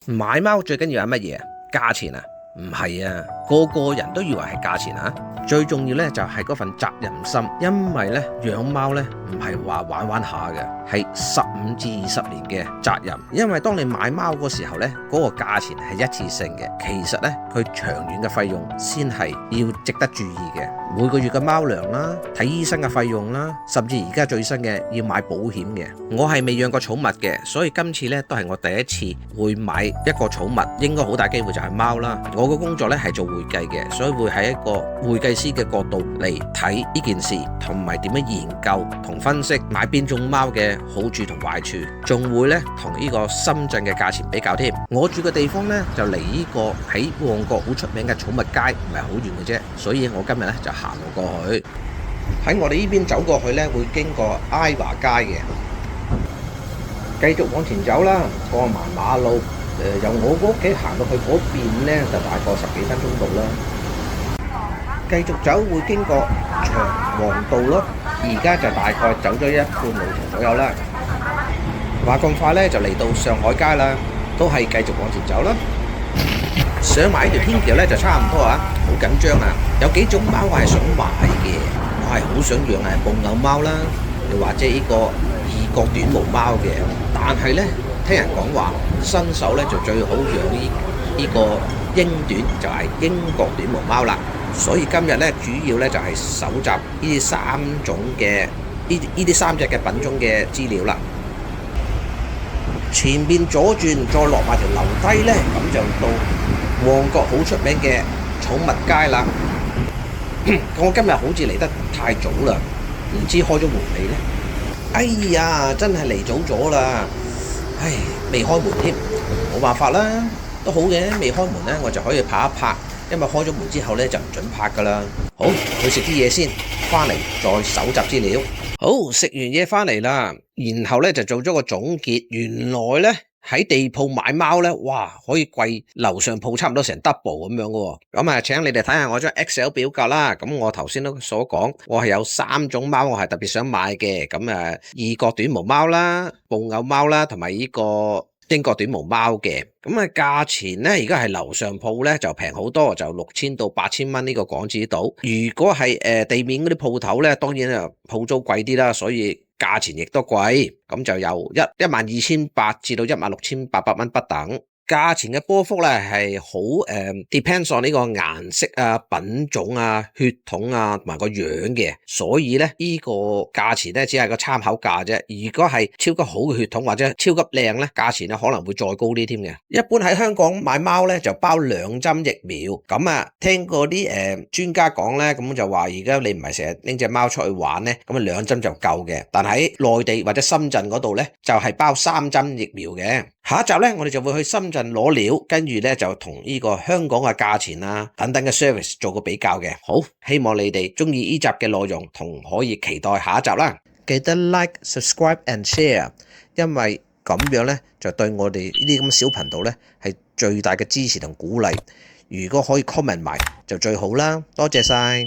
買貓最緊要係乜嘢啊？價錢啊？唔係啊，個個人都以為係價錢啊。最重要咧就係嗰份責任心，因為咧養貓咧唔係話玩玩下嘅，係15至20年嘅責任。因為當你買貓嗰時候咧，嗰個價錢係一次性嘅，其實咧佢長遠嘅費用先係要值得注意嘅。每個月嘅貓糧啦，睇醫生嘅費用啦，甚至而家最新嘅要買保險嘅。我係未養過寵物嘅，所以今次咧都係我第一次會買一個寵物，應該好大機會就係貓啦。我個工作咧係做會計嘅，所以會喺一個會計師嘅角度嚟睇呢件事，同埋點樣研究同分析買邊種貓嘅好處同壞處，仲會咧同呢個深圳嘅價錢比較添。我住嘅地方咧就離呢個喺旺角好出名嘅寵物街唔係好遠嘅啫，所以我今日咧就行過去。喺我哋呢邊走過去咧，會經過埃華街嘅，繼續往前走啦，過埋馬路。由我屋企行到去嗰邊咧，就大概10幾分鐘到啦。繼續走會經過長旺道咯，而家就大概走咗1半路程左右啦。話咁快咧就嚟到上海街啦，都係繼續往前走啦。上埋呢條天橋咧就差唔多啊，好緊張啊！有幾種貓我係想買嘅，我係好想養布偶貓啦，又或者呢個異國短毛貓嘅，但係咧聽人講話新手咧就最好養呢個英短，就係英國短毛貓啦。所以今日咧主要咧就係搜集呢3種嘅呢3隻嘅品種嘅資料啦。前邊左轉再落埋條樓梯咧，咁就到旺角好出名嘅寵物街啦。我今日好似嚟得太早啦，唔知開咗門未呢？哎呀，真係嚟早咗啦！唉，未開門添，冇辦法啦，都好嘅，未開門呢，我就可以拍一拍，因為開咗門之後呢，就唔准拍噶啦。好，去食啲嘢先，翻嚟再搜集資料。好，食完嘢翻嚟啦，然後呢就做咗個總結，原來呢，喺地鋪買貓呢，哇，可以貴樓上鋪差唔多成 double 咁樣嘅。咁啊，請你哋睇下我張 Excel 表格啦。咁我頭先都所講，我係有3種貓，我係特別想買嘅。咁啊，異國短毛貓啦、布偶貓啦，同埋呢個英國短毛貓嘅。咁啊，價錢呢，而家係樓上鋪呢，就平好多，就6000到8000蚊呢個港紙度。如果係地面嗰啲鋪頭呢，當然啊鋪租貴啲啦，所以價錢亦都貴，咁就由12800至到16800蚊不等。價錢嘅波幅咧係好depends on 呢個顏色啊、品種啊、血統啊同埋個樣嘅，所以咧呢個價錢咧只係個參考價啫。如果係超級好嘅血統或者超級靚咧，價錢咧可能會再高啲添嘅。一般喺香港買貓咧就包2針疫苗，咁啊聽過啲專家講咧，咁就話而家你唔係成日拎隻貓出去玩咧，咁啊2針就夠嘅。但喺內地或者深圳嗰度咧就係包3針疫苗嘅。下一集咧我哋就會去深圳攞料，跟住咧就同呢個香港嘅價錢啊等等嘅 service 做個比較嘅。好，希望你哋中意呢集嘅內容，同可以期待下一集啦。記得 like、subscribe and share， 因為咁樣咧就對我哋呢啲咁小頻道咧係最大嘅支持同鼓勵。如果可以 comment 埋就最好啦，多謝晒。